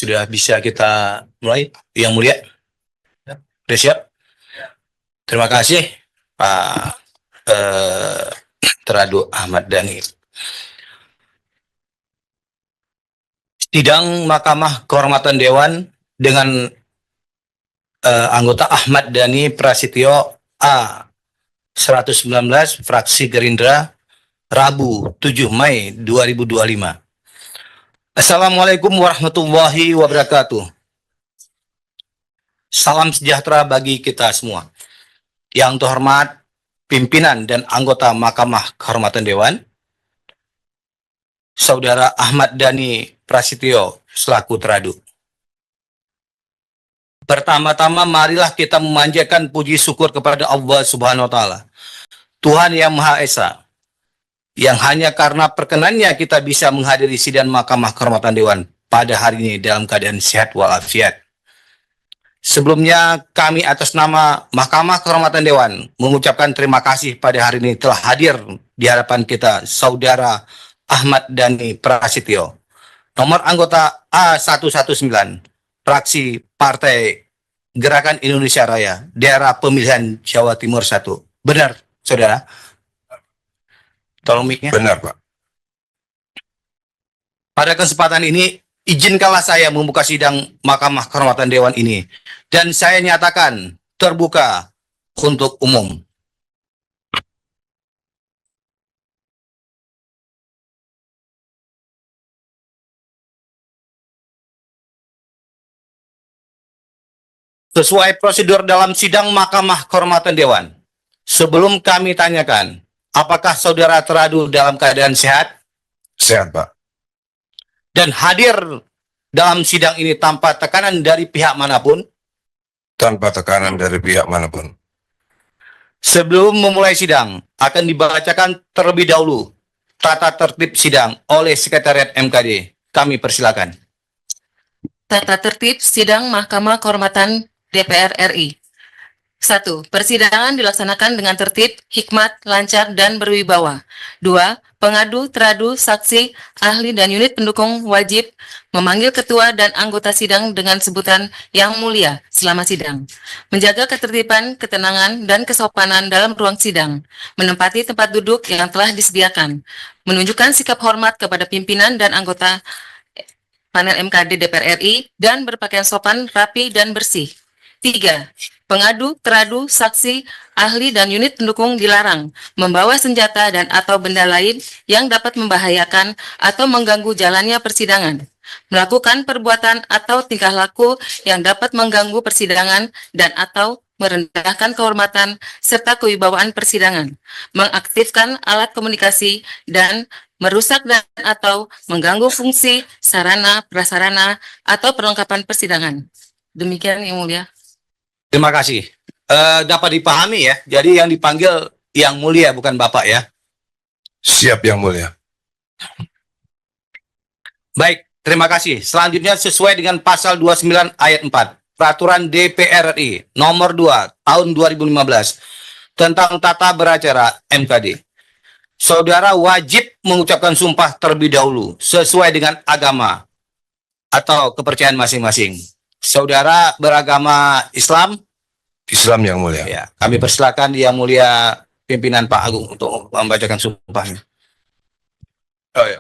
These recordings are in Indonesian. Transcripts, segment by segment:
sudah bisa kita mulai, Yang Mulia. Sudah siap? Terima kasih, Pak Teradu Ahmad Dhani. Sidang Mahkamah Kehormatan Dewan dengan anggota Ahmad Dhani Prasetyo A 119 fraksi Gerindra, Rabu 7 Mei 2025. Assalamualaikum warahmatullahi wabarakatuh. Salam sejahtera bagi kita semua. Yang terhormat pimpinan dan anggota Mahkamah Kehormatan Dewan, Saudara Ahmad Dhani Prasetyo selaku teradu. Pertama-tama marilah kita memanjatkan puji syukur kepada Allah Subhanahu wa taala, Tuhan yang Maha Esa, yang hanya karena perkenannya kita bisa menghadiri sidang Mahkamah Kehormatan Dewan pada hari ini dalam keadaan sehat walafiat. Sebelumnya kami atas nama Mahkamah Kehormatan Dewan mengucapkan terima kasih pada hari ini telah hadir di hadapan kita Saudara Ahmad Dhani Prasetyo, nomor anggota A119, fraksi Partai Gerakan Indonesia Raya, daerah pemilihan Jawa Timur 1. Benar, Saudara? Tolong mic-nya. Benar, Pak. Pada kesempatan ini, izinkanlah saya membuka sidang Mahkamah Kehormatan Dewan ini, dan saya nyatakan terbuka untuk umum. Sesuai prosedur dalam sidang Mahkamah Kehormatan Dewan, sebelum kami tanyakan, apakah saudara teradu dalam keadaan sehat? Sehat, Pak. Dan hadir dalam sidang ini tanpa tekanan dari pihak manapun? Tanpa tekanan dari pihak manapun. Sebelum memulai sidang, akan dibacakan terlebih dahulu tata tertib sidang oleh Sekretariat MKD. Kami persilakan. Tata tertib sidang Mahkamah Kehormatan DPR RI. 1. Persidangan dilaksanakan dengan tertib, hikmat, lancar, dan berwibawa. 2. Pengadu, teradu, saksi, ahli, dan unit pendukung wajib memanggil ketua dan anggota sidang dengan sebutan Yang Mulia selama sidang. Menjaga ketertiban, ketenangan, dan kesopanan dalam ruang sidang. Menempati tempat duduk yang telah disediakan. Menunjukkan sikap hormat kepada pimpinan dan anggota panel MKD DPR RI dan berpakaian sopan, rapi, dan bersih. 3. Pengadu, teradu, saksi, ahli, dan unit pendukung dilarang membawa senjata dan atau benda lain yang dapat membahayakan atau mengganggu jalannya persidangan, melakukan perbuatan atau tingkah laku yang dapat mengganggu persidangan dan atau merendahkan kehormatan serta kewibawaan persidangan, mengaktifkan alat komunikasi dan merusak dan atau mengganggu fungsi, sarana, prasarana, atau perlengkapan persidangan. Demikian, Yang Mulia. Terima kasih. Dapat dipahami ya, jadi yang dipanggil Yang Mulia bukan Bapak ya. Siap, Yang Mulia. Baik, terima kasih. Selanjutnya sesuai dengan pasal 29 ayat 4 Peraturan DPR RI nomor 2 tahun 2015 tentang tata beracara MKD. Saudara wajib mengucapkan sumpah terlebih dahulu sesuai dengan agama atau kepercayaan masing-masing. Saudara beragama Islam? Islam, Yang Mulia. Ya, kami persilakan Yang Mulia pimpinan Pak Agung untuk membacakan sumpahnya. Oh ya.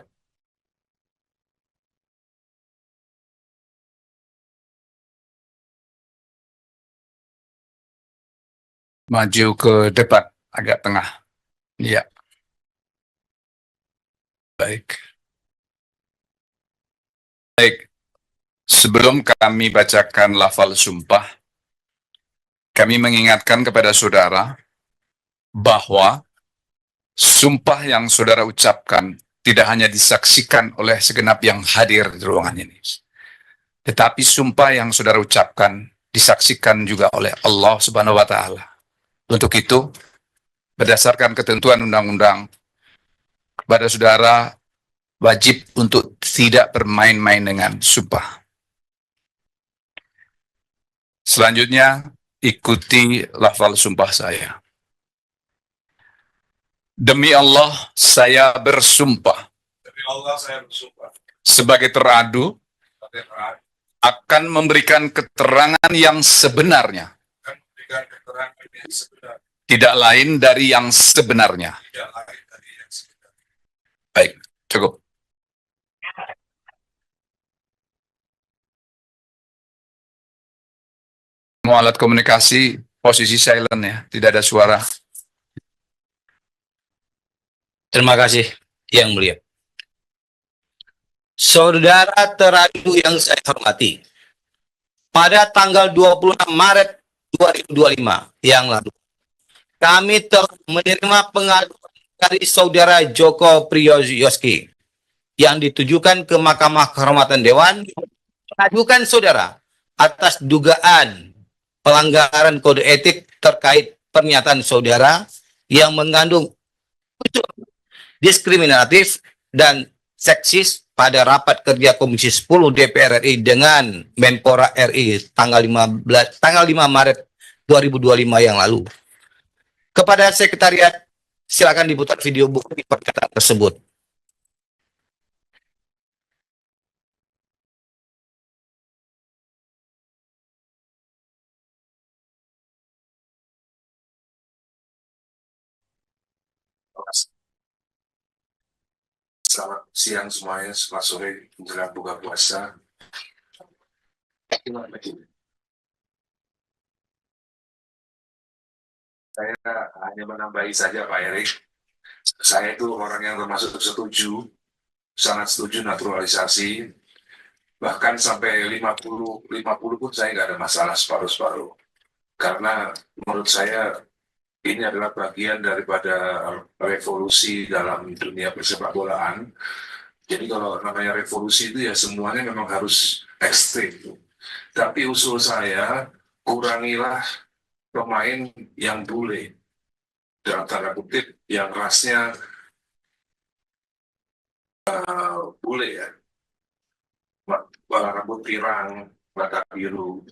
Maju ke depan, agak tengah. Ya. Baik. Baik. Sebelum kami bacakan lafal sumpah, kami mengingatkan kepada saudara bahwa sumpah yang saudara ucapkan tidak hanya disaksikan oleh segenap yang hadir di ruangan ini, tetapi sumpah yang saudara ucapkan disaksikan juga oleh Allah Subhanahu wa taala. Untuk itu, berdasarkan ketentuan undang-undang, kepada saudara wajib untuk tidak bermain-main dengan sumpah. Selanjutnya, ikuti lafal sumpah saya. Demi Allah, saya bersumpah. Demi Allah, saya bersumpah. Sebagai teradu akan memberikan keterangan yang sebenarnya, memberikan keterangan yang sebenar, tidak lain dari yang sebenarnya. tidak lain dari yang sebenar. Baik, cukup. Semua alat komunikasi posisi silent ya, tidak ada suara. Terima kasih, Yang Mulia. Saudara teradu yang saya hormati, pada tanggal 26 Maret 2025 yang lalu, kami telah menerima pengaduan dari Saudara Joko Priyoyoski yang ditujukan ke Mahkamah Kehormatan Dewan, mengadukan saudara atas dugaan pelanggaran kode etik terkait pernyataan saudara yang mengandung unsur diskriminatif dan seksis pada rapat kerja Komisi 10 DPR RI dengan Menpora RI tanggal 5 Maret 2025 yang lalu. Kepada sekretariat, silakan diputar video bukti pernyataan tersebut. Selamat siang semuanya, selamat sore menjelang buka puasa. Saya hanya menambahi saja Pak Erik. Saya itu orang yang termasuk sangat setuju naturalisasi. Bahkan sampai 50 pun saya nggak ada masalah separuh-separuh. Karena menurut saya ini adalah bagian daripada revolusi dalam dunia persepak bolaan. Jadi kalau namanya revolusi itu ya semuanya memang harus ekstrim. Tapi usul saya, kurangilah pemain yang bule, dalam tanda kutip yang rasnya bule ya, rambut pirang, mata biru.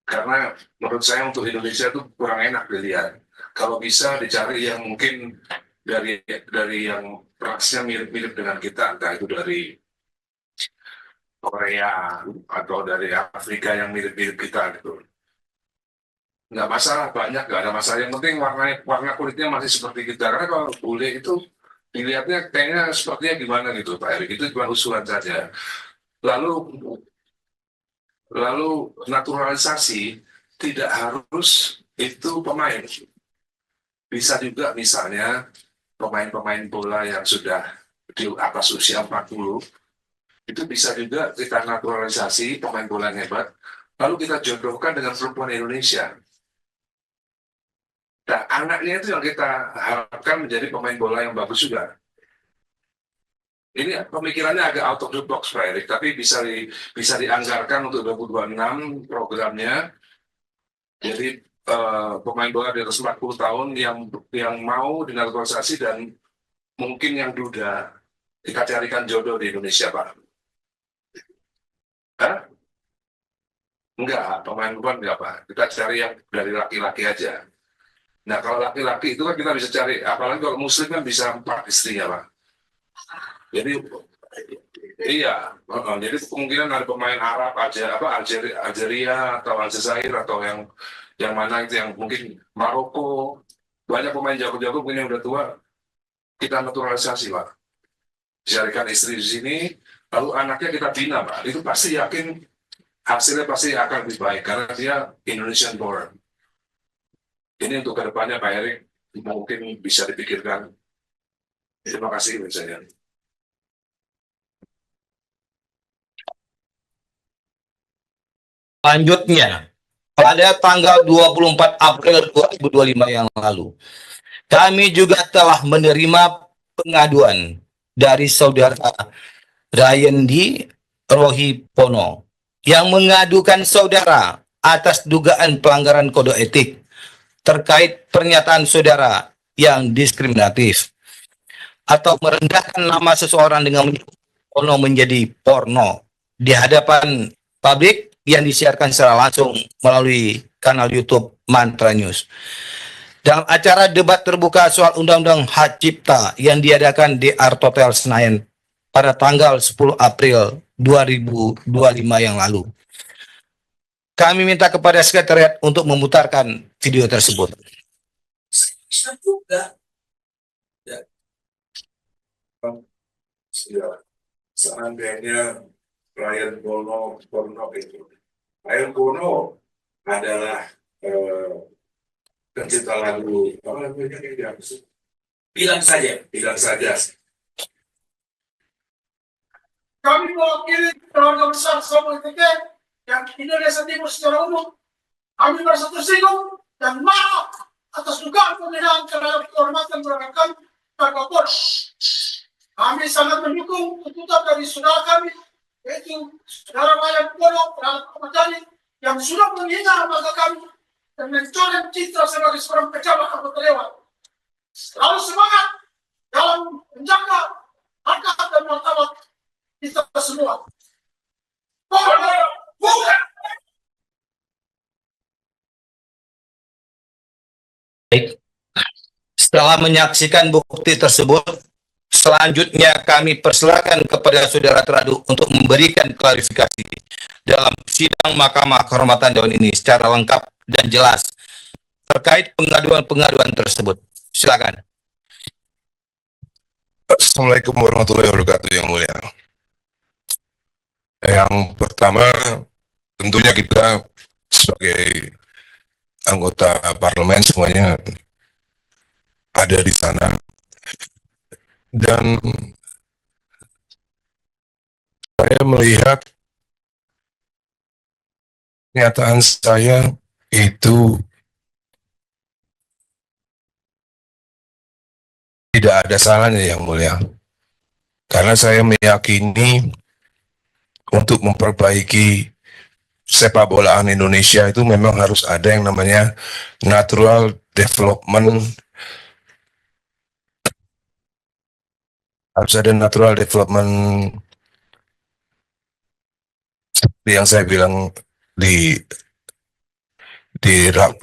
Karena menurut saya untuk Indonesia itu kurang enak dilihat. Kalau bisa dicari yang mungkin dari yang rasnya mirip-mirip dengan kita, entah itu dari Korea atau dari Afrika yang mirip-mirip kita gitu. Nggak masalah, banyak nggak ada masalah. Yang penting warna kulitnya masih seperti kita. Karena kalau bule itu dilihatnya kayaknya sepertinya gimana gitu Pak Erik. Itu cuma usulan saja. Lalu naturalisasi tidak harus itu pemain. Bisa juga misalnya pemain-pemain bola yang sudah di atas usia 40, itu bisa juga kita naturalisasi pemain bola yang hebat, lalu kita jodohkan dengan perempuan Indonesia. Nah, anaknya itu yang kita harapkan menjadi pemain bola yang bagus juga. Ini pemikirannya agak out of the box, Pak Erik, tapi bisa dianggarkan untuk 2026 programnya. Jadi pemain bola di atas 40 tahun yang mau dinaturalisasi dan mungkin yang duda, kita carikan jodoh di Indonesia, Pak. Hah? Enggak, pemain enggak, Pak. Kita cari yang dari laki-laki aja. Nah, kalau laki-laki itu kan kita bisa cari, apalagi kalau muslim kan bisa 4 istrinya, Pak. Jadi, iya, jadi kemungkinan ada pemain Arab, Algeria atau Aljazair atau yang mana itu yang mungkin Maroko, banyak pemain jago-jago mungkin yang udah tua, kita naturalisasi Pak, carikan istri di sini, lalu anaknya kita bina Pak, itu pasti yakin hasilnya pasti akan lebih baik karena dia Indonesian born. Ini untuk kedepannya Pak Erik mungkin bisa dipikirkan. Terima kasih misalnya. Selanjutnya, pada tanggal 24 April 2025 yang lalu, kami juga telah menerima pengaduan dari saudara Rayandi Rohipono yang mengadukan saudara atas dugaan pelanggaran kode etik terkait pernyataan saudara yang diskriminatif atau merendahkan nama seseorang dengan menyebut porno menjadi porno di hadapan publik yang disiarkan secara langsung melalui kanal YouTube Mantra News. Dalam acara debat terbuka soal Undang-Undang Hak Cipta yang diadakan di Art Hotel Senayan pada tanggal 10 April 2025 yang lalu. Kami minta kepada sekretariat untuk memutarkan video tersebut. Ya, seandainya Ryan Bono itu, Ryan Bono adalah pencipta lagu apa namanya yang bilang saja. Kami mewakili keluarga besar Samuel Teke yang Indonesia Timur secara umum. Kami merasa tersinggung dan maaf atas dugaan penghinaan terhadap kehormatan keluarga kami dan Kapolri. Kami sangat mendukung tuntutan dari saudara kami, yaitu saudara Ryan Bono terhadap Ahmad Dhani yang sudah menghina lembaga kami dan mencoreng citra sebagai seorang pejabat anggota dewan. Selalu semangat dalam menjaga harkat dan martabat kita semua. Baik. Setelah menyaksikan bukti tersebut, selanjutnya kami persilakan kepada saudara teradu untuk memberikan klarifikasi dalam sidang Mahkamah Kehormatan Dewan ini secara lengkap dan jelas terkait pengaduan-pengaduan tersebut. Silakan. Assalamualaikum warahmatullahi wabarakatuh, yang mulia. Yang pertama, tentunya kita sebagai anggota parlemen semuanya ada di sana, dan saya melihat pernyataan saya itu tidak ada salahnya, yang mulia, karena saya meyakini untuk memperbaiki sepak bolaan Indonesia itu memang harus ada yang namanya natural development. Harus ada natural development, seperti yang saya bilang di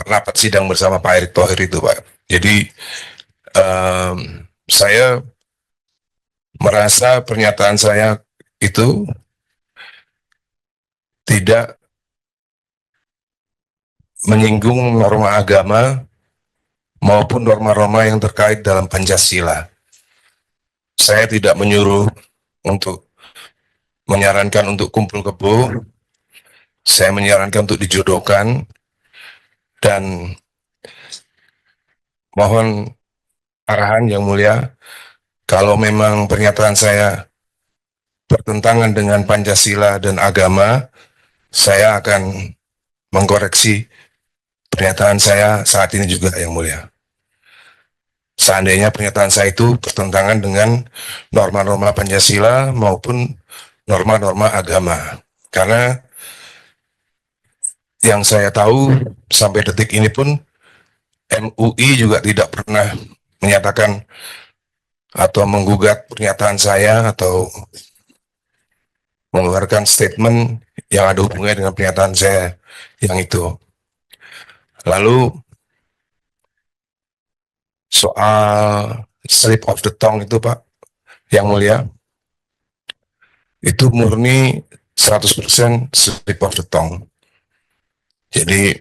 rapat sidang bersama Pak Erick Thohir itu, Pak. Jadi saya merasa pernyataan saya itu tidak menyinggung norma agama maupun norma-norma yang terkait dalam Pancasila. Saya tidak menyuruh untuk menyarankan untuk kumpul kebo. Saya menyarankan untuk dijodohkan, dan mohon arahan yang mulia, kalau memang pernyataan saya bertentangan dengan Pancasila dan agama, saya akan mengkoreksi pernyataan saya saat ini juga, yang mulia. Seandainya pernyataan saya itu bertentangan dengan norma-norma Pancasila maupun norma-norma agama. Karena yang saya tahu sampai detik ini pun MUI juga tidak pernah menyatakan atau menggugat pernyataan saya atau mengeluarkan statement yang ada hubungannya dengan pernyataan saya yang itu. Lalu soal slip of the tongue itu, Pak, yang mulia, itu murni 100% slip of the tongue. Jadi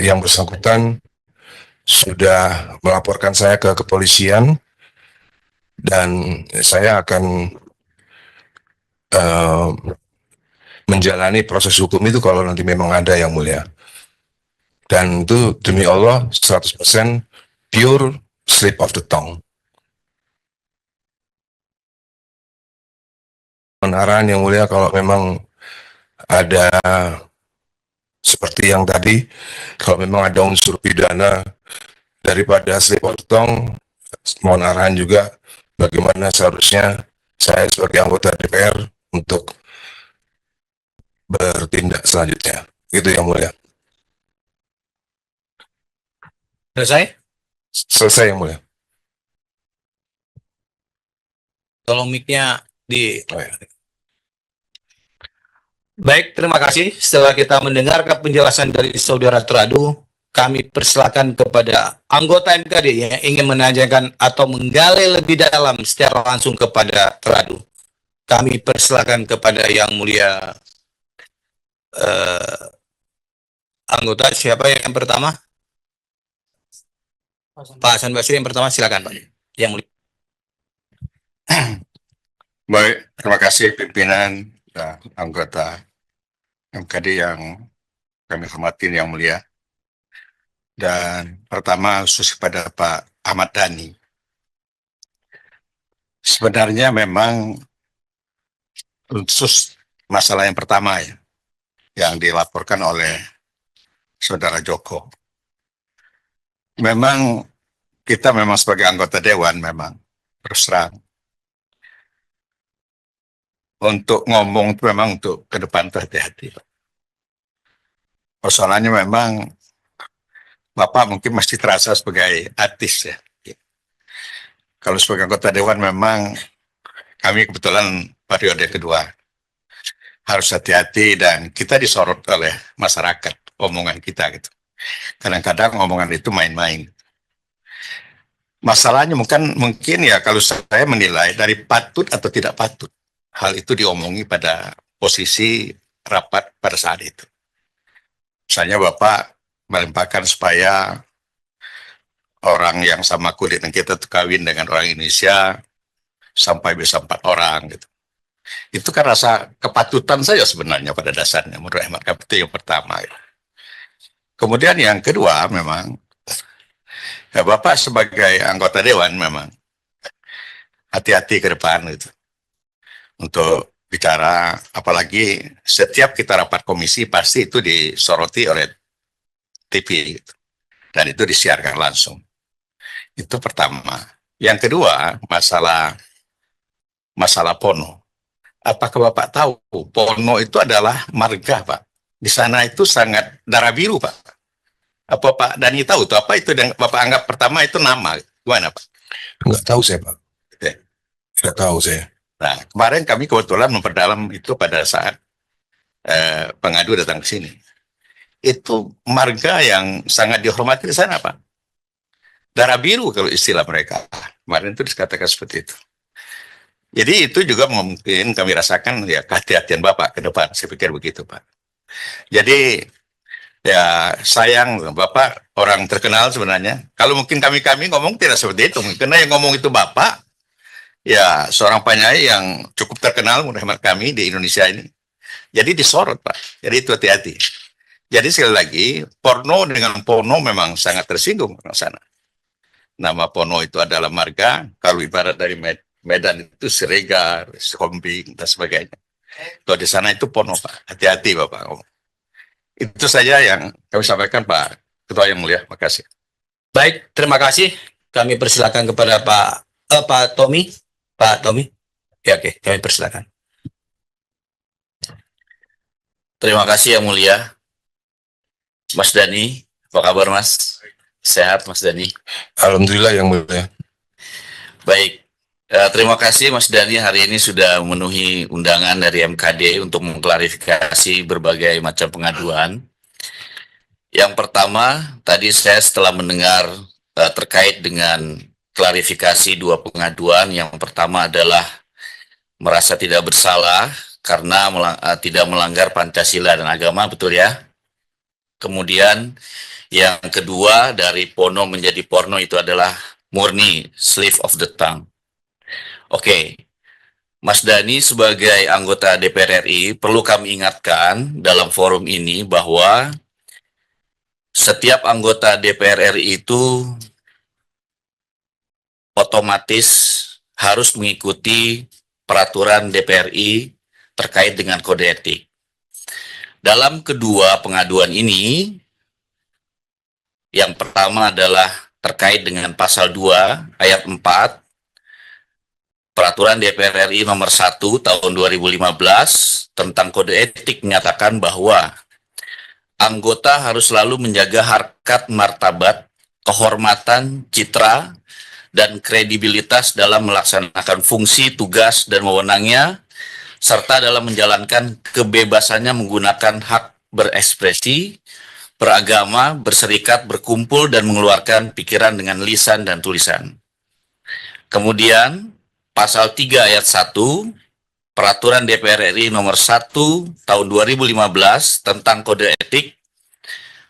yang bersangkutan sudah melaporkan saya ke kepolisian, dan saya akan menjalani proses hukum itu kalau nanti memang ada, yang mulia. Dan itu demi Allah 100% pure slip of the tongue. Arahan, yang mulia, kalau memang ada seperti yang tadi, kalau memang ada unsur pidana daripada slip of the tongue, mohon arahan juga bagaimana seharusnya saya sebagai anggota DPR untuk bertindak selanjutnya. Itu, yang mulia. Selesai? Selesai, yang mulia. Tolong mic-nya di... Oh, ya. Baik, terima kasih. Setelah kita mendengarkan penjelasan dari saudara teradu, kami persilakan kepada anggota MKD yang ingin menanyakan atau menggali lebih dalam secara langsung kepada teradu. kami persilakan kepada Yang Mulia anggota. Siapa yang pertama? Pak Hasan Basri yang pertama, silakan Pak. Yang Mulia. Baik, terima kasih pimpinan dan anggota MKD yang kami hormati yang mulia. Dan pertama khusus kepada Pak Ahmad Dhani. Sebenarnya memang khusus masalah yang pertama ya, yang dilaporkan oleh Saudara Joko. Memang kita memang sebagai anggota Dewan memang terus terang untuk ngomong itu memang untuk ke depan hati-hati. Persoalannya memang Bapak mungkin masih terasa sebagai artis ya. Kalau sebagai anggota Dewan memang kami kebetulan periode kedua harus hati-hati dan kita disorot oleh masyarakat omongan kita gitu. Kadang-kadang omongan itu main-main. Masalahnya mungkin ya kalau saya menilai dari patut atau tidak patut hal itu diomongi pada posisi rapat pada saat itu. Misalnya Bapak melimpahkan supaya orang yang sama kulit dengan kita tuh kawin dengan orang Indonesia sampai bisa 4 orang gitu. Itu kan rasa kepatutan saya sebenarnya pada dasarnya menurut hemat kami itu yang pertama. Gitu. Kemudian yang kedua memang ya Bapak sebagai anggota Dewan memang hati-hati ke depan gitu. Untuk bicara apalagi setiap kita rapat komisi pasti itu disoroti oleh TV gitu. Dan itu disiarkan langsung. Itu pertama. Yang kedua, masalah Pono. Apakah Bapak tahu Pono itu adalah marga, Pak? Di sana itu sangat darah biru, Pak. Apa Pak Dhani tahu tuh apa itu yang Bapak anggap pertama itu nama? Gimana, Pak? Enggak tahu saya, Pak. Oke. Enggak tahu saya. Nah, kemarin kami kebetulan memperdalam itu pada saat pengadu datang ke sini. Itu marga yang sangat dihormati di sana, Pak. Darah biru kalau istilah mereka. Kemarin itu dikatakan seperti itu. Jadi itu juga mungkin kami rasakan ya kehati-hatian Bapak ke depan. Saya pikir begitu, Pak. Jadi ya sayang Bapak orang terkenal sebenarnya. Kalau mungkin kami ngomong tidak seperti itu. Karena yang ngomong itu Bapak, ya seorang penyanyi yang cukup terkenal menurut hemat kami di Indonesia ini. Jadi disorot, Pak. Jadi itu hati-hati. Jadi sekali lagi, Porno dengan Pono memang sangat tersinggung di sana. Nama Pono itu adalah marga, kalau ibarat dari Medan itu Siregar, Skombing, dan sebagainya. Kalau di sana itu Pono, Pak. Hati-hati, Bapak. Itu saja yang kami sampaikan, Pak Ketua yang mulia. Terima kasih. Baik, terima kasih. Kami persilakan kepada Pak Tommy. Pak Tommy. Ya, oke, kami persilakan. Terima kasih Yang Mulia. Mas Dhani, apa kabar Mas? Sehat Mas Dhani? Alhamdulillah yang mulia. Baik, terima kasih Mas Dhani hari ini sudah memenuhi undangan dari MKD untuk mengklarifikasi berbagai macam pengaduan. Yang pertama, tadi saya setelah mendengar terkait dengan klarifikasi 2 pengaduan. Yang pertama adalah merasa tidak bersalah karena tidak melanggar Pancasila dan agama, betul ya? Kemudian yang kedua dari Pono menjadi Porno itu adalah murni slip of the tongue. Oke, Mas Dhani sebagai anggota DPR RI perlu kami ingatkan dalam forum ini bahwa setiap anggota DPR RI itu otomatis harus mengikuti peraturan DPR RI terkait dengan kode etik. Dalam kedua pengaduan ini, yang pertama adalah terkait dengan pasal 2 ayat 4 Peraturan DPR RI nomor 1 tahun 2015 tentang kode etik menyatakan bahwa anggota harus selalu menjaga harkat martabat, kehormatan, citra, dan kredibilitas dalam melaksanakan fungsi, tugas, dan wewenangnya, serta dalam menjalankan kebebasannya menggunakan hak berekspresi, beragama, berserikat, berkumpul, dan mengeluarkan pikiran dengan lisan dan tulisan. Kemudian, pasal 3 ayat 1 Peraturan DPR RI nomor 1 tahun 2015 tentang kode etik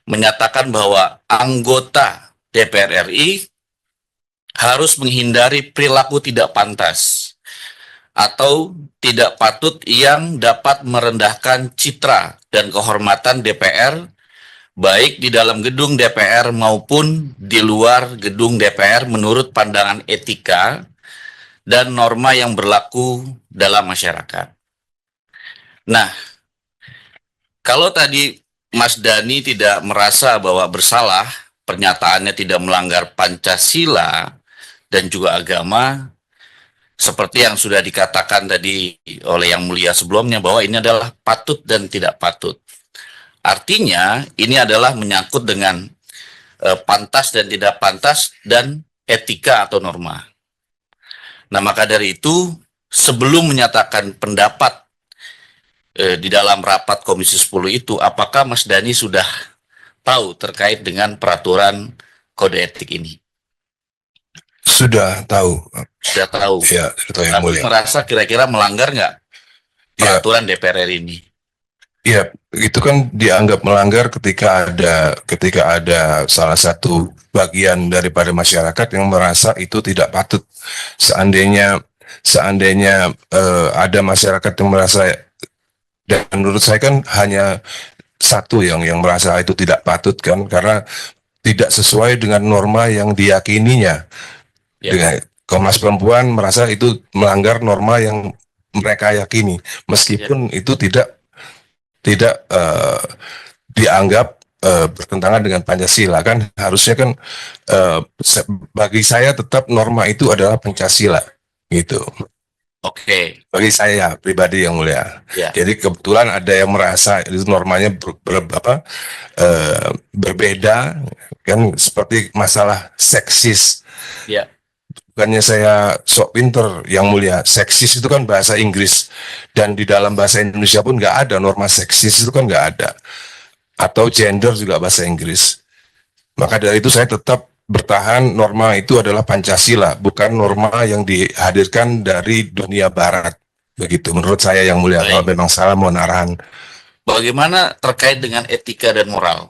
menyatakan bahwa anggota DPR RI harus menghindari perilaku tidak pantas atau tidak patut yang dapat merendahkan citra dan kehormatan DPR, baik di dalam gedung DPR maupun di luar gedung DPR menurut pandangan etika dan norma yang berlaku dalam masyarakat. Nah, kalau tadi Mas Dhani tidak merasa bahwa bersalah, pernyataannya tidak melanggar Pancasila dan juga agama, seperti yang sudah dikatakan tadi oleh Yang Mulia sebelumnya, bahwa ini adalah patut dan tidak patut. Artinya, ini adalah menyangkut dengan pantas dan tidak pantas dan etika atau norma. Nah, maka dari itu, sebelum menyatakan pendapat di dalam rapat Komisi 10 itu, apakah Mas Dhani sudah tahu terkait dengan peraturan kode etik ini? Sudah tahu. Sudah tahu. Ya, sudah tahu Yang Tapi Mulia. merasa kira-kira melanggar nggak Ya, peraturan DPR RI ini? ya, itu kan dianggap melanggar ketika ada salah satu bagian daripada masyarakat yang merasa itu tidak patut. Seandainya ada masyarakat yang merasa, dan menurut saya kan hanya satu yang merasa itu tidak patut kan, karena tidak sesuai dengan norma yang diyakininya. Ya. Dengan Komnas Perempuan merasa itu melanggar norma yang mereka yakini, meskipun itu tidak dianggap bertentangan dengan Pancasila kan. Harusnya kan bagi saya tetap norma itu adalah Pancasila gitu. Oke. Bagi saya pribadi Yang Mulia. Ya. Jadi kebetulan ada yang merasa itu normanya berbeda kan, seperti masalah seksis. Ya. Bukannya saya sok pinter Yang Mulia, seksis itu kan bahasa Inggris, dan di dalam bahasa Indonesia pun nggak ada norma seksis, itu kan nggak ada. Atau gender juga bahasa Inggris. Maka dari itu saya tetap bertahan norma itu adalah Pancasila, bukan norma yang dihadirkan dari dunia barat. Begitu menurut saya Yang Mulia. Baik. Kalau memang salah mohon arahan. Bagaimana terkait dengan etika dan moral?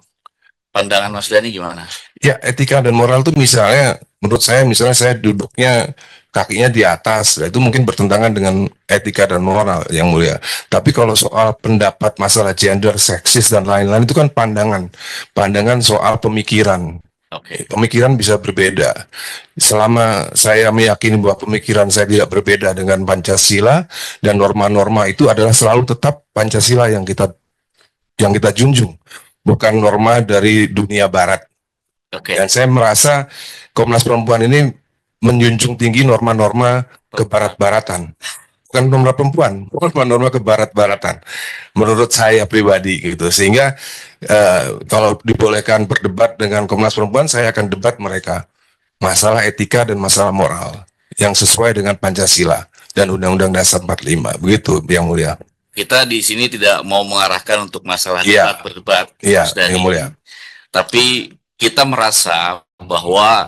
Pandangan Mas Dhani gimana? Ya, etika dan moral itu misalnya, menurut saya saya duduknya kakinya di atas, itu mungkin bertentangan dengan etika dan moral Yang Mulia. Tapi kalau soal pendapat masalah gender, seksis dan lain-lain itu kan pandangan soal pemikiran. Oke. Pemikiran bisa berbeda. Selama saya meyakini bahwa pemikiran saya tidak berbeda dengan Pancasila dan norma-norma itu adalah selalu tetap Pancasila yang kita junjung, bukan norma dari dunia barat. Oke. Dan saya merasa Komnas Perempuan ini menjunjung tinggi norma-norma kebarat-baratan. Bukan norma perempuan, norma-norma kebarat-baratan. Menurut saya pribadi gitu. Sehingga kalau dibolehkan berdebat dengan Komnas Perempuan, saya akan debat mereka. Masalah etika dan masalah moral yang sesuai dengan Pancasila dan Undang-Undang Dasar 45. Begitu Yang Mulia. Kita di sini tidak mau mengarahkan untuk masalah Iya. berdebat, Iya, Mas Dhani. Yang Mulia. Tapi kita merasa bahwa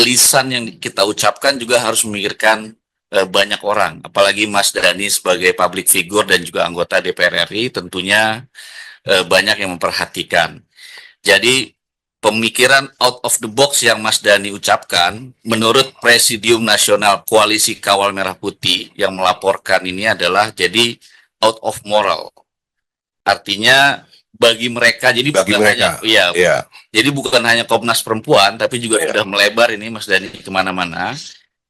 lisan yang kita ucapkan juga harus memikirkan banyak orang, apalagi Mas Dhani sebagai public figure dan juga anggota DPR RI tentunya banyak yang memperhatikan. Jadi pemikiran out of the box yang Mas Dhani ucapkan, menurut Presidium Nasional Koalisi Kawal Merah Putih yang melaporkan ini adalah jadi out of moral. Artinya bagi mereka, jadi Bagi bukan mereka. hanya, iya, Ya, jadi bukan hanya Komnas Perempuan, tapi juga Iya. sudah melebar ini Mas Dhani kemana-mana.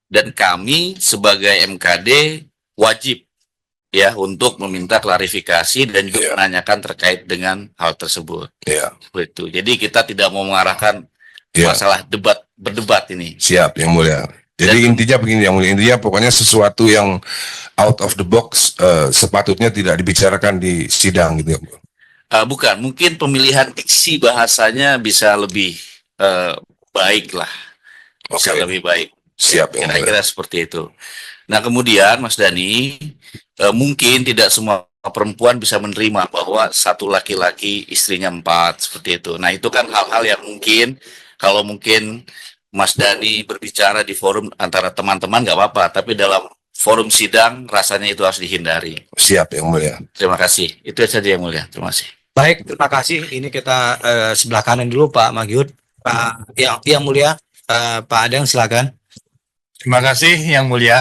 Dan kami sebagai MKD wajib ya untuk meminta klarifikasi dan juga Iya. menanyakan terkait dengan hal tersebut. ya, Seperti itu. Jadi kita tidak mau mengarahkan ya. masalah berdebat ini. Siap Yang Mulia. Jadi Dan- intinya begini Yang Mulia, intinya pokoknya sesuatu yang out of the box sepatutnya tidak dibicarakan di sidang gitu ya. Bukan, mungkin pemilihan diksi bahasanya bisa lebih baik lah, bisa Oke. lebih baik. Siap Yang Mulia. Kira-kira seperti itu. Nah kemudian Mas Dhani, mungkin tidak semua perempuan bisa menerima bahwa satu laki-laki istrinya 4 seperti itu. Nah itu kan hal-hal yang mungkin kalau mungkin Mas Dhani berbicara di forum antara teman-teman nggak apa-apa, tapi dalam forum sidang rasanya itu harus dihindari. Siap Yang Mulia. Terima kasih. Itu saja Yang Mulia. Terima kasih. Baik, terima kasih. Ini kita sebelah kanan dulu Pak Magyud. Pak yang Mulia, Pak Adeng silakan. Terima kasih Yang Mulia.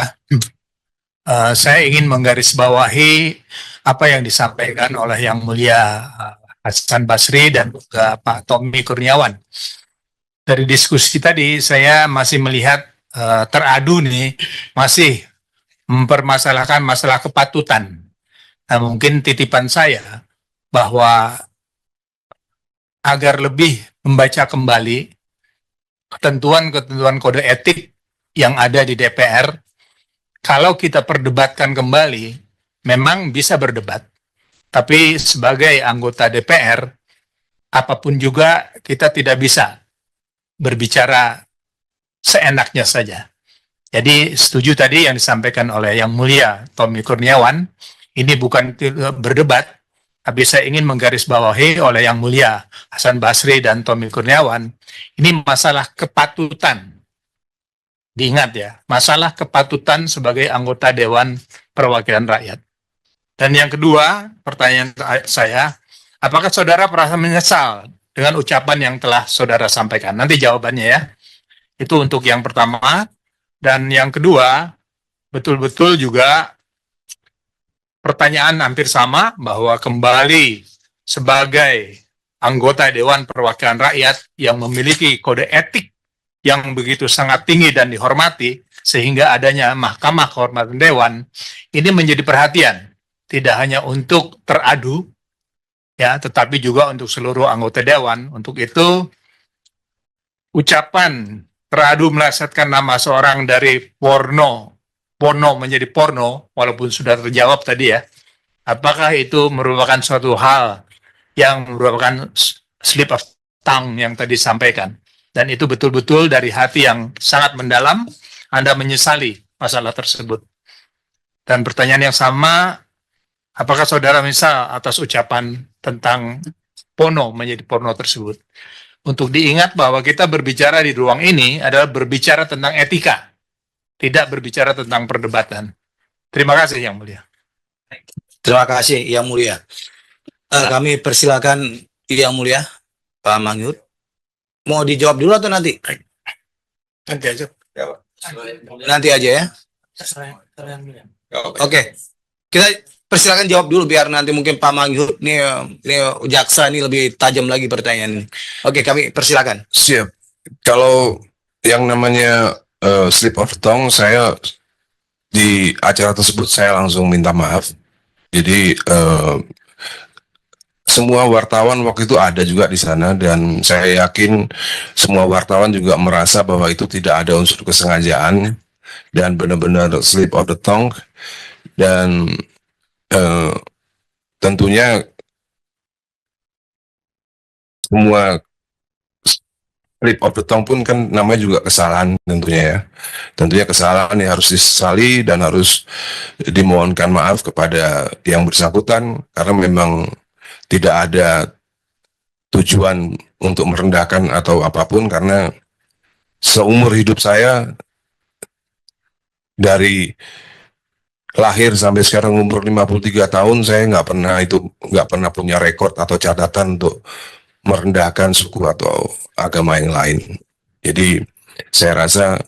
Saya ingin menggarisbawahi apa yang disampaikan oleh Yang Mulia Hasan Basri dan juga Pak Tommy Kurniawan. Dari diskusi tadi saya masih melihat teradu nih, masih mempermasalahkan masalah kepatutan. Nah, mungkin titipan saya bahwa agar lebih membaca kembali ketentuan-ketentuan kode etik yang ada di DPR, kalau kita perdebatkan kembali, memang bisa berdebat. Tapi sebagai anggota DPR, apapun juga kita tidak bisa berbicara seenaknya saja. Jadi setuju tadi yang disampaikan oleh Yang Mulia Tommy Kurniawan, ini bukan berdebat, tapi saya ingin menggarisbawahi oleh Yang Mulia Hasan Basri dan Tommy Kurniawan, ini masalah kepatutan. Diingat ya, masalah kepatutan sebagai anggota Dewan Perwakilan Rakyat. Dan yang kedua, pertanyaan saya, apakah saudara merasa menyesal dengan ucapan yang telah saudara sampaikan? Nanti jawabannya ya. Itu untuk yang pertama. Dan yang kedua, betul-betul juga pertanyaan hampir sama, bahwa kembali sebagai anggota Dewan Perwakilan Rakyat yang memiliki kode etik yang begitu sangat tinggi dan dihormati, sehingga adanya Mahkamah Kehormatan Dewan, ini menjadi perhatian, tidak hanya untuk teradu, ya, tetapi juga untuk seluruh anggota Dewan. Untuk itu, ucapan teradu melesetkan nama seorang dari porno menjadi porno, walaupun sudah terjawab tadi ya, apakah itu merupakan suatu hal yang merupakan slip of tongue yang tadi disampaikan? Dan itu betul-betul dari hati yang sangat mendalam, Anda menyesali masalah tersebut. Dan pertanyaan yang sama, apakah saudara menyesal atas ucapan tentang porno menjadi porno tersebut? Untuk diingat bahwa kita berbicara di ruang ini adalah berbicara tentang etika, tidak berbicara tentang perdebatan. Terima kasih Yang Mulia. Terima kasih Yang Mulia. Kami persilakan Yang Mulia Pak Magyud. Mau dijawab dulu atau nanti? Nanti aja. Nanti aja ya. Oke. Kita persilakan jawab dulu biar nanti mungkin Pak Magyud ini jaksa ini lebih tajam lagi pertanyaan ini. Oke, kami persilakan. Siap. Kalau yang namanya slip of tongue, saya di acara tersebut saya langsung minta maaf. Jadi semua wartawan waktu itu ada juga di sana, dan saya yakin semua wartawan juga merasa bahwa itu tidak ada unsur kesengajaan dan benar-benar slip of the tongue. Dan tentunya semua slip of the tongue pun kan namanya juga kesalahan tentunya ya. Tentunya kesalahan yang harus disesali dan harus dimohonkan maaf kepada yang bersangkutan, karena memang tidak ada tujuan untuk merendahkan atau apapun, karena seumur hidup saya dari lahir sampai sekarang umur 53 tahun, saya nggak pernah punya rekor atau catatan untuk merendahkan suku atau agama yang lain. Jadi saya rasa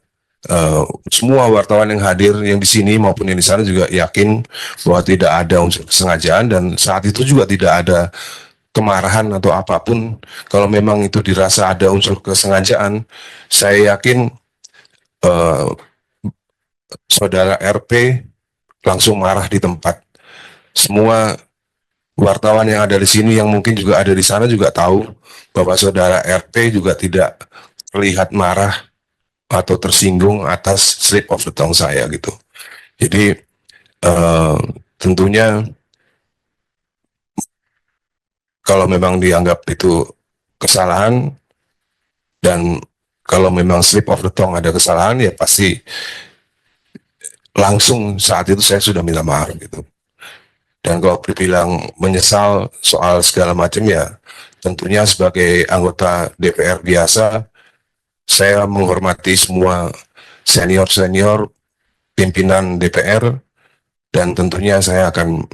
semua wartawan yang hadir yang di sini maupun yang di sana juga yakin bahwa tidak ada unsur kesengajaan, dan saat itu juga tidak ada kemarahan atau apapun. Kalau memang itu dirasa ada unsur kesengajaan, saya yakin saudara RP langsung marah di tempat. Semua wartawan yang ada di sini yang mungkin juga ada di sana juga tahu bahwa saudara RP juga tidak terlihat marah atau tersinggung atas slip of the tongue saya gitu. Jadi tentunya kalau memang dianggap itu kesalahan, dan kalau memang slip of the tongue ada kesalahan, ya pasti langsung saat itu saya sudah minta maaf gitu. Dan kalau dibilang menyesal soal segala macam, ya tentunya sebagai anggota DPR biasa, saya menghormati semua senior-senior pimpinan DPR, dan tentunya saya akan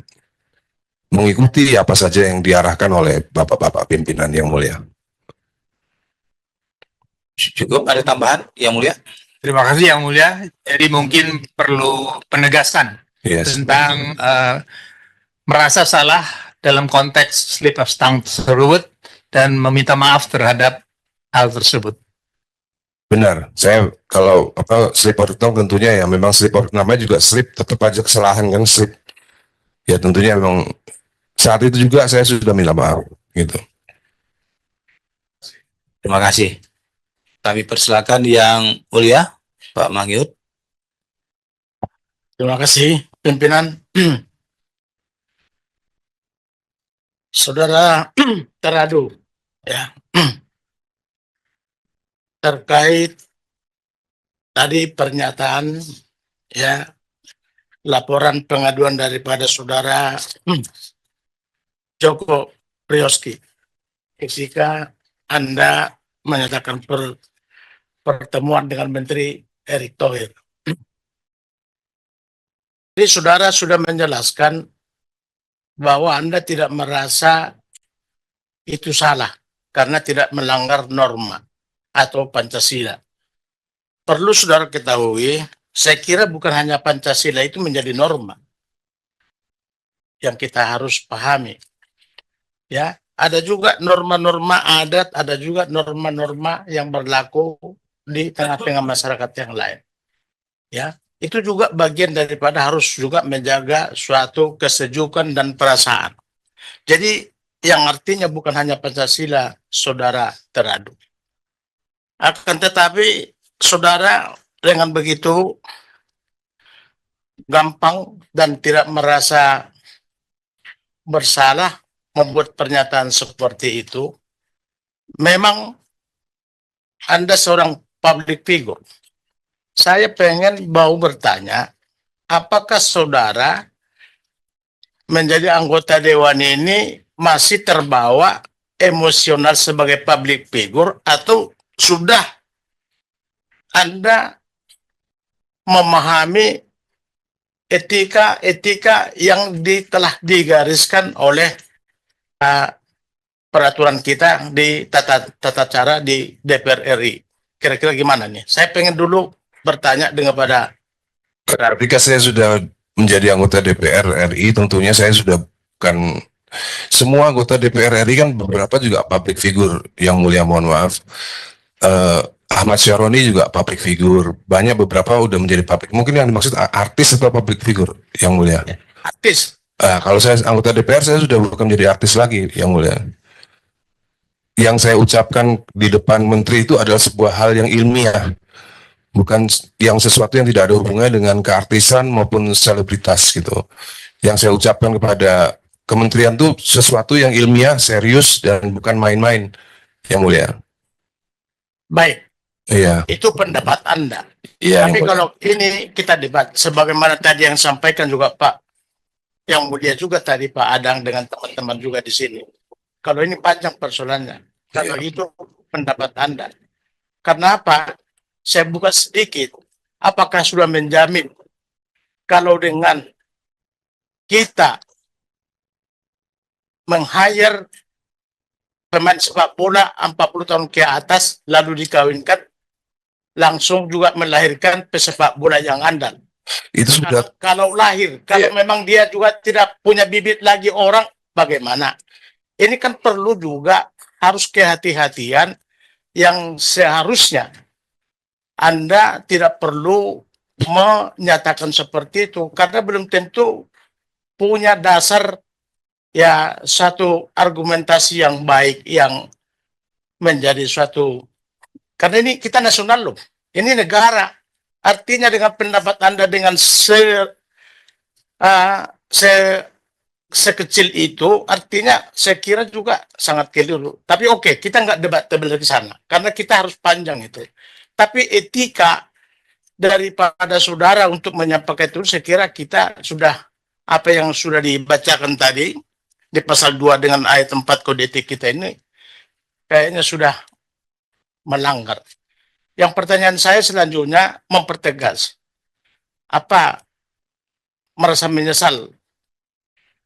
mengikuti apa saja yang diarahkan oleh bapak-bapak pimpinan yang mulia. Cukup, ada tambahan yang mulia? Terima kasih Yang Mulia. Jadi mungkin perlu penegasan Yes. tentang merasa salah dalam konteks slip of tongue tersebut dan meminta maaf terhadap hal tersebut. Benar, saya kalau slip of the tongue tentunya ya memang slip of, namanya juga slip, tetap aja kesalahan kan slip. Ya tentunya memang saat itu juga saya sudah minta maaf gitu. Terima kasih. Kami persilakan yang mulia, Pak Mangyud. Terima kasih, pimpinan. Saudara Teradu, ya, terkait tadi pernyataan, ya, laporan pengaduan daripada saudara Joko Priyoski ketika Anda menyatakan pertemuan dengan Menteri Erick Thohir. Jadi saudara sudah menjelaskan bahwa Anda tidak merasa itu salah karena tidak melanggar norma atau Pancasila. Perlu saudara ketahui, saya kira bukan hanya Pancasila itu menjadi norma yang kita harus pahami. Ya, ada juga norma-norma adat, ada juga norma-norma yang berlaku di tengah-tengah masyarakat yang lain. Ya, itu juga bagian daripada harus juga menjaga suatu kesejukan dan perasaan. Jadi yang artinya bukan hanya Pancasila, saudara Teradu. Akan tetapi saudara dengan begitu gampang dan tidak merasa bersalah membuat pernyataan seperti itu. Memang Anda seorang public figure. Saya pengen mau bertanya, apakah saudara menjadi anggota dewan ini masih terbawa emosional sebagai public figure atau sudah Anda memahami etika-etika yang telah digariskan oleh peraturan kita di tata cara di DPR RI. Kira-kira gimana nih? Saya pengen dulu bertanya dengan pada Ketika saya sudah menjadi anggota DPR RI, tentunya saya sudah bukan semua anggota DPR RI kan beberapa juga public figure, yang mulia mohon maaf. Ahmad Syaroni juga public figure, banyak beberapa udah menjadi public. Mungkin yang dimaksud artis atau public figure, yang mulia. artis. Kalau saya anggota DPR, saya sudah bukan menjadi artis lagi, yang mulia. Yang saya ucapkan di depan menteri itu adalah sebuah hal yang ilmiah, bukan yang sesuatu yang tidak ada hubungannya dengan keartisan maupun selebritas gitu. Yang saya ucapkan kepada kementerian itu sesuatu yang ilmiah, serius, dan bukan main-main, yang mulia. Baik, Iya. itu pendapat Anda. Iya. Tapi kalau ini kita debat, sebagaimana tadi yang sampaikan juga Pak, yang mulia juga tadi Pak Adang dengan teman-teman juga di sini. Kalau ini panjang persoalannya. Kalau itu pendapat Anda. Karena apa? Saya buka sedikit. Apakah sudah menjamin kalau dengan kita meng-hire pemain sepak bola 40 tahun ke atas lalu dikawinkan langsung juga melahirkan pesepak bola yang andal. Itu sudah Kalau lahir, kalau memang dia juga tidak punya bibit lagi orang, bagaimana? Ini kan perlu juga harus kehati-hatian yang seharusnya Anda tidak perlu menyatakan seperti itu karena belum tentu punya dasar ya satu argumentasi yang baik yang menjadi suatu, karena ini kita nasional loh, ini negara. Artinya dengan pendapat Anda dengan sekecil itu, artinya saya kira juga sangat keliru. Tapi oke, kita nggak debatable di sana, karena kita harus panjang itu. Tapi etika daripada saudara untuk menyampaikan itu, saya kira kita sudah, apa yang sudah dibacakan tadi, di pasal 2 dengan ayat 4 kode etik kita ini, kayaknya sudah melanggar. Yang pertanyaan saya selanjutnya mempertegas, merasa menyesal,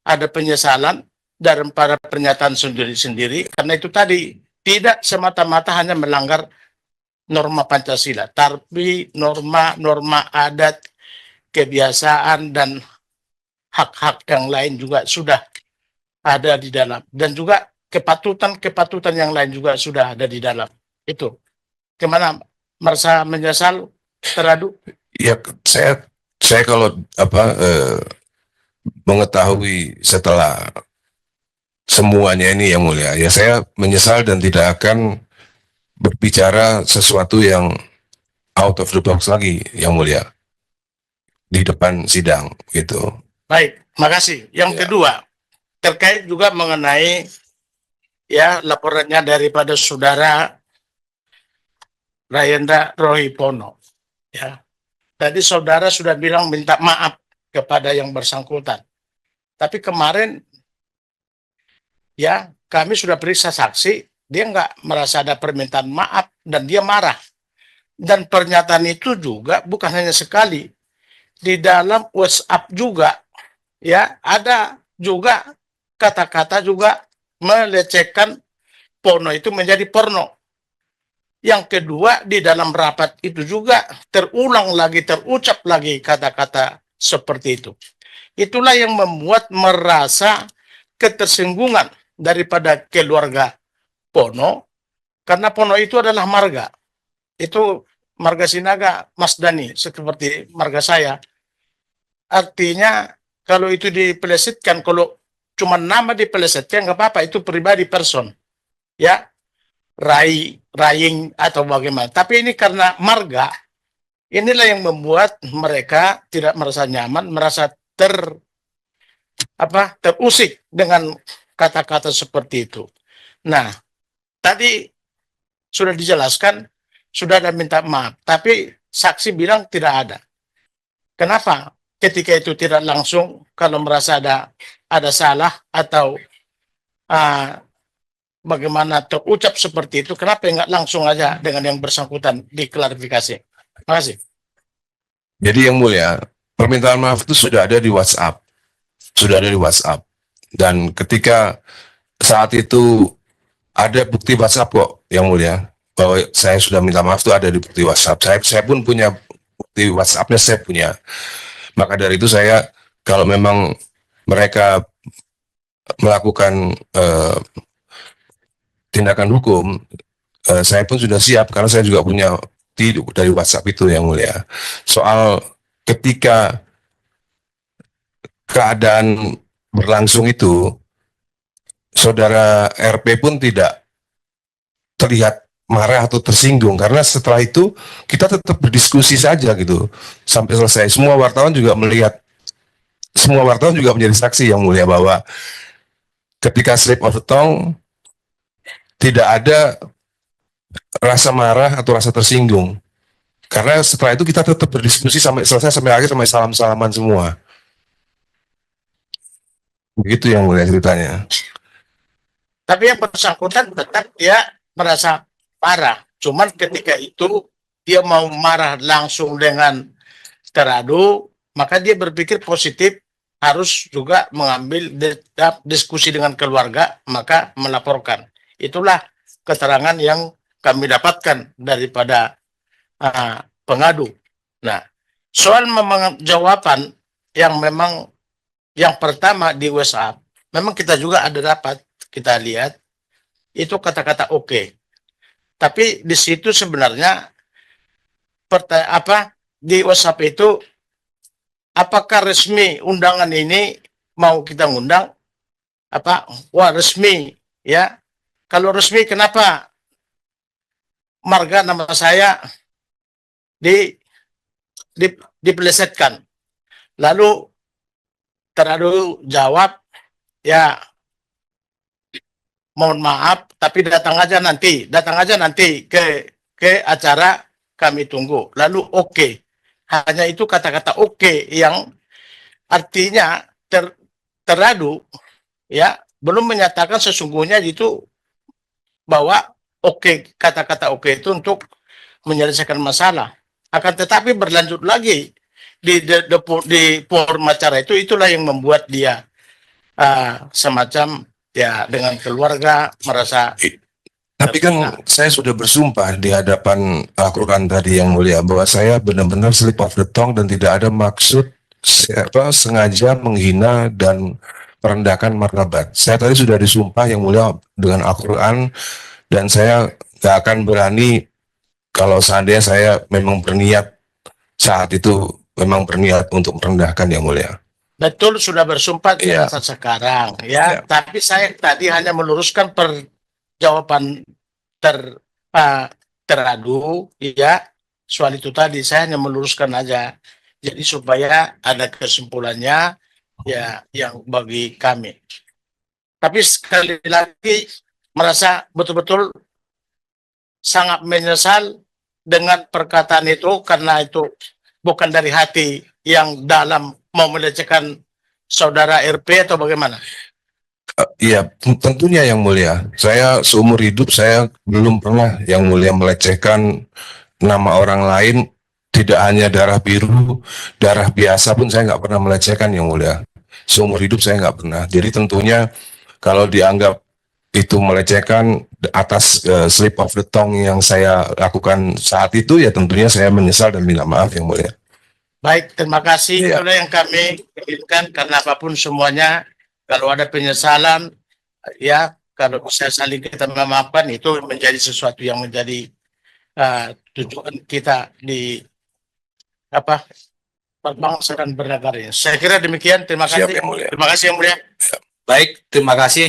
ada penyesalan daripada pernyataan sendiri-sendiri, karena itu tadi tidak semata-mata hanya melanggar norma Pancasila, tapi norma-norma adat, kebiasaan, dan hak-hak yang lain juga sudah ada di dalam, dan juga kepatutan yang lain juga sudah ada di dalam. Itu gimana, merasa menyesal, teradu? Ya, saya kalau mengetahui setelah semuanya ini yang mulia, ya saya menyesal dan tidak akan berbicara sesuatu yang out of the box lagi yang mulia di depan sidang gitu. Baik, makasih. Yang kedua, terkait juga mengenai ya laporannya daripada saudara Rayendra Rohipono. Ya, tadi saudara sudah bilang minta maaf kepada yang bersangkutan. Tapi kemarin ya kami sudah periksa saksi, dia nggak merasa ada permintaan maaf dan dia marah. Dan pernyataan itu juga bukan hanya sekali, di dalam WhatsApp juga ya ada juga kata-kata juga melecehkan porno itu menjadi porno. Yang kedua, di dalam rapat itu juga terulang lagi, terucap lagi kata-kata seperti itu. Itulah yang membuat merasa ketersinggungan daripada keluarga Pono, karena Pono itu adalah marga. Itu marga Sinaga, Mas Dani, seperti marga saya. Artinya, kalau itu dipelesetkan, kalau cuma nama dipelesetkan, nggak apa-apa, itu pribadi person. Ya, Raying atau bagaimana. Tapi ini karena marga, inilah yang membuat mereka tidak merasa nyaman, merasa terusik dengan kata-kata seperti itu. Nah, tadi sudah dijelaskan, sudah ada minta maaf, tapi saksi bilang tidak ada. Kenapa? Ketika itu tidak langsung, kalau merasa ada salah atau bagaimana terucap seperti itu, kenapa nggak langsung aja dengan yang bersangkutan diklarifikasi? Terima kasih. Jadi yang mulia, permintaan maaf itu sudah ada di WhatsApp. Sudah ada di WhatsApp. Dan ketika saat itu ada bukti WhatsApp kok yang mulia, bahwa saya sudah minta maaf itu ada di bukti WhatsApp. Saya pun punya bukti WhatsApp-nya, saya punya. Maka dari itu saya, kalau memang mereka melakukan tindakan hukum, saya pun sudah siap karena saya juga punya dari WhatsApp itu yang mulia. Soal ketika keadaan berlangsung itu, saudara RP pun tidak terlihat marah atau tersinggung, karena setelah itu kita tetap berdiskusi saja gitu sampai selesai. Semua wartawan juga menjadi saksi yang mulia bahwa ketika slip of the tongue tidak ada rasa marah atau rasa tersinggung, karena setelah itu kita tetap berdiskusi sampai selesai, sampai akhir, sampai salam-salaman semua. Begitu yang mulia ceritanya. Tapi yang bersangkutan tetap dia merasa marah. Cuman ketika itu dia mau marah langsung dengan teradu, maka dia berpikir positif, harus juga mengambil diskusi dengan keluarga, maka melaporkan. Itulah keterangan yang kami dapatkan daripada pengadu. Nah, soal jawaban yang memang yang pertama di WhatsApp, memang kita juga ada dapat, kita lihat itu kata-kata oke. Tapi di situ sebenarnya di WhatsApp itu, apakah resmi undangan ini mau kita ngundang? Wah resmi ya. Kalau resmi, kenapa marga nama saya dipelesetkan? Lalu teradu jawab, ya mohon maaf, tapi datang aja nanti ke acara, kami tunggu. Lalu oke. Hanya itu kata-kata oke yang artinya teradu, ya belum menyatakan sesungguhnya itu bahwa oke, kata-kata oke itu untuk menyelesaikan masalah. Akan tetapi berlanjut lagi di forum acara itu, itulah yang membuat dia semacam ya dengan keluarga merasa. Tapi kan saya sudah bersumpah di hadapan Al-Quran tadi yang mulia bahwa saya benar-benar slip of the tongue dan tidak ada maksud sengaja menghina dan merendahkan martabat. Saya tadi sudah disumpah yang mulia dengan Al-Quran dan saya nggak akan berani kalau seandainya saya memang berniat saat itu memang berniat untuk merendahkan yang mulia. Betul, sudah bersumpah Iya. sekarang ya. Iya. Tapi saya tadi hanya meluruskan jawaban teradu ya soal itu tadi. Saya hanya meluruskan aja. Jadi supaya ada kesimpulannya ya yang bagi kami. Tapi sekali lagi merasa betul-betul sangat menyesal dengan perkataan itu karena itu bukan dari hati yang dalam mau melecehkan saudara RP atau bagaimana? Iya, tentunya yang mulia. Saya seumur hidup saya belum pernah yang mulia melecehkan nama orang lain. Tidak hanya darah biru, darah biasa pun saya nggak pernah melecehkan yang mulia. Seumur hidup saya nggak pernah. Jadi tentunya kalau dianggap itu melecehkan atas slip of the tongue yang saya lakukan saat itu, ya tentunya saya menyesal dan minta maaf yang mulia. Baik, terima kasih. Iya. Itulah yang kami inginkan karena apapun semuanya, kalau ada penyesalan, ya kalau bisa saling kita memaafkan itu menjadi sesuatu yang menjadi tujuan kita di berbangsa dan bernegara. Saya kira demikian. Terima Siap, kasih. yang mulia. Terima kasih yang mulia. Baik, terima kasih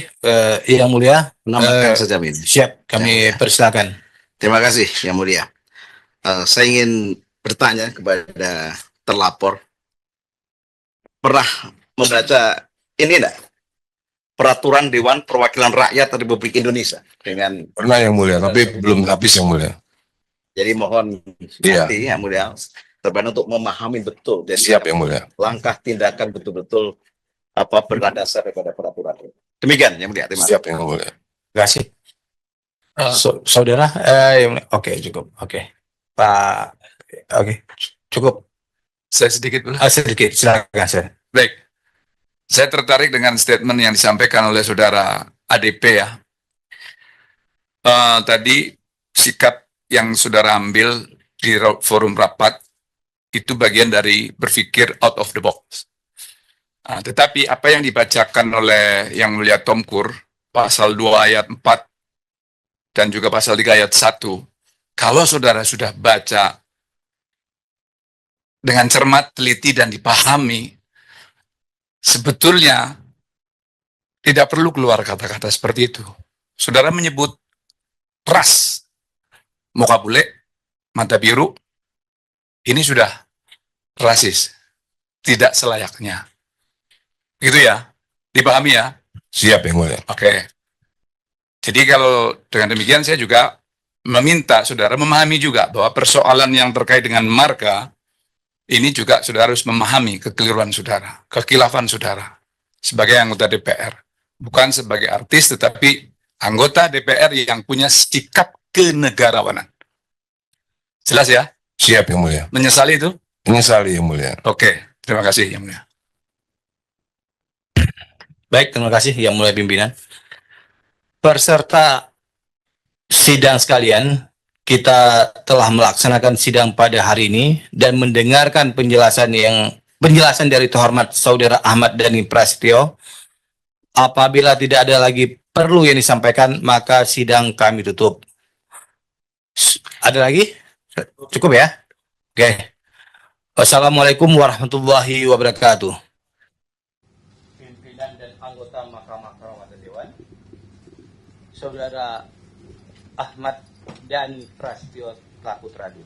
yang mulia. Menambahkan saja ini. Siap, kami persilakan. Terima kasih Yang Mulia. Saya ingin bertanya kepada terlapor, pernah membaca ini enggak? Peraturan Dewan Perwakilan Rakyat Republik Indonesia dengan Pernah yang mulia, tapi belum habis yang mulia. jadi mohon Iya. nanti Yang Mulia terbantu untuk memahami betul dan Siap yang mulia. langkah tindakan betul-betul berdasar daripada peraturan. Demikian Yang Mulia. Terima kasih. Siap yang mulia. Terima kasih. Saudara, yang mulia. Oke, cukup. Oke. Pak, oke, cukup. Saya sedikit dulu. Sedikit, silakan saya. Baik. Saya tertarik dengan statement yang disampaikan oleh saudara ADP ya. Tadi sikap yang saudara ambil di forum rapat itu bagian dari berpikir out of the box. Tetapi apa yang dibacakan oleh Yang Mulia Tomkur, pasal 2 ayat 4 dan juga pasal 3 ayat 1, kalau saudara sudah baca dengan cermat, teliti, dan dipahami, sebetulnya tidak perlu keluar kata-kata seperti itu. Saudara menyebut ras, muka bule, mata biru, ini sudah rasis, tidak selayaknya. Gitu ya, dipahami ya? Siap yang mulia. Oke. Jadi kalau dengan demikian saya juga meminta saudara memahami juga bahwa persoalan yang terkait dengan marga, ini juga saudara harus memahami kekeliruan saudara, kekilafan saudara sebagai anggota DPR. Bukan sebagai artis, tetapi anggota DPR yang punya sikap kenegarawanan. Jelas ya? Siap yang mulia. Menyesali itu? Menyesali yang mulia. Oke, terima kasih Yang Mulia. Baik, terima kasih Yang Mulia Pimpinan. Peserta sidang sekalian, kita telah melaksanakan sidang pada hari ini dan mendengarkan penjelasan dari Terhormat Saudara Ahmad Dhani Prasetyo. Apabila tidak ada lagi perlu yang disampaikan, maka sidang kami tutup. Ada lagi? Cukup ya? Oke. Wassalamualaikum warahmatullahi wabarakatuh. Pimpinan dan anggota Mahkamah Kehormatan Dewan, Saudara Ahmad Dhani Prasetyo selaku teradu.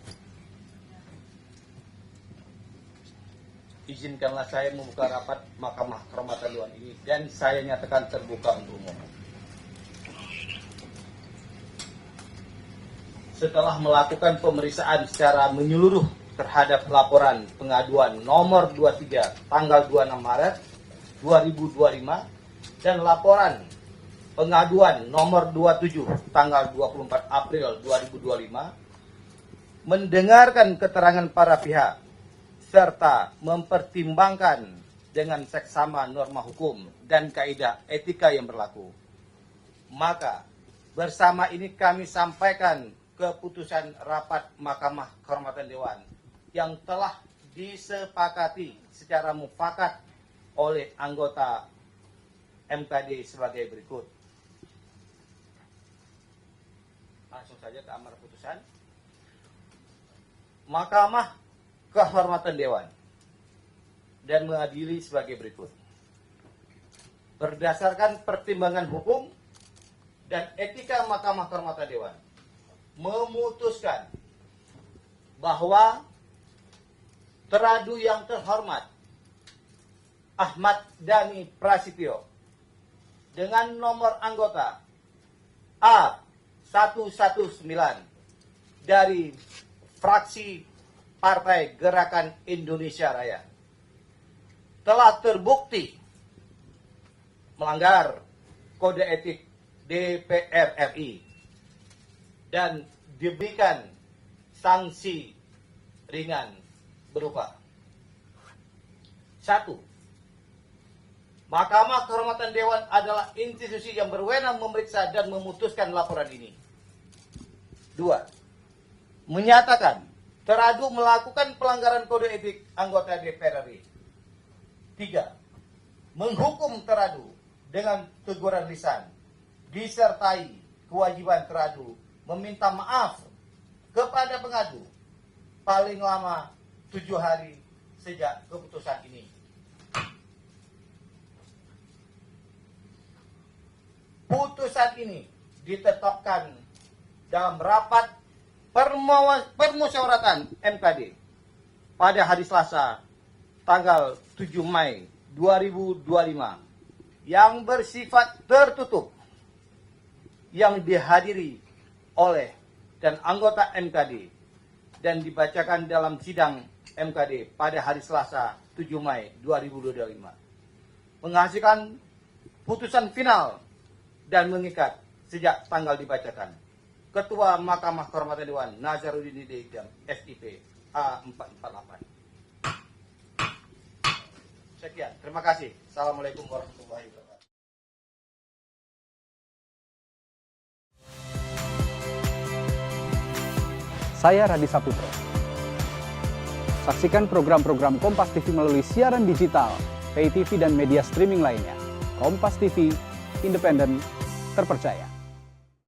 Izinkanlah saya membuka rapat Mahkamah Kehormatan Dewan ini dan saya nyatakan terbuka untuk umum. Setelah melakukan pemeriksaan secara menyeluruh terhadap laporan pengaduan nomor 23 tanggal 26 Maret 2025 dan laporan pengaduan nomor 27 tanggal 24 April 2025, mendengarkan keterangan para pihak serta mempertimbangkan dengan seksama norma hukum dan kaidah etika yang berlaku. Maka bersama ini kami sampaikan keputusan rapat Mahkamah Kehormatan Dewan yang telah disepakati secara mufakat oleh anggota MKD sebagai berikut. Langsung saja ke amar putusan. Mahkamah Kehormatan Dewan dan mengadili sebagai berikut. Berdasarkan pertimbangan hukum dan etika Mahkamah Kehormatan Dewan, memutuskan bahwa teradu yang terhormat Ahmad Dhani Prasetyo dengan nomor anggota A119 dari fraksi Partai Gerakan Indonesia Raya telah terbukti melanggar kode etik DPR RI dan diberikan sanksi ringan berupa 1. Mahkamah Kehormatan Dewan adalah institusi yang berwenang memeriksa dan memutuskan laporan ini. 2. Menyatakan teradu melakukan pelanggaran kode etik anggota DPR RI. 3. Menghukum teradu dengan teguran lisan disertai kewajiban teradu meminta maaf kepada pengadu paling lama 7 hari sejak keputusan ini. Putusan ini ditetapkan dalam rapat permusyawaratan MKD pada hari Selasa tanggal 7 Mei 2025 yang bersifat tertutup yang dihadiri oleh dan anggota MKD dan dibacakan dalam sidang MKD pada hari Selasa 7 Mei 2025 menghasilkan putusan final dan mengikat sejak tanggal dibacakan. Ketua Mahkamah Kehormatan Dewan Nazarudin Hidayat SIP A448. Sekian, terima kasih. Assalamualaikum warahmatullahi wabarakatuh. Saya Radi Saputro. Saksikan program-program Kompas TV melalui siaran digital, pay TV dan media streaming lainnya. Kompas TV, independen, terpercaya.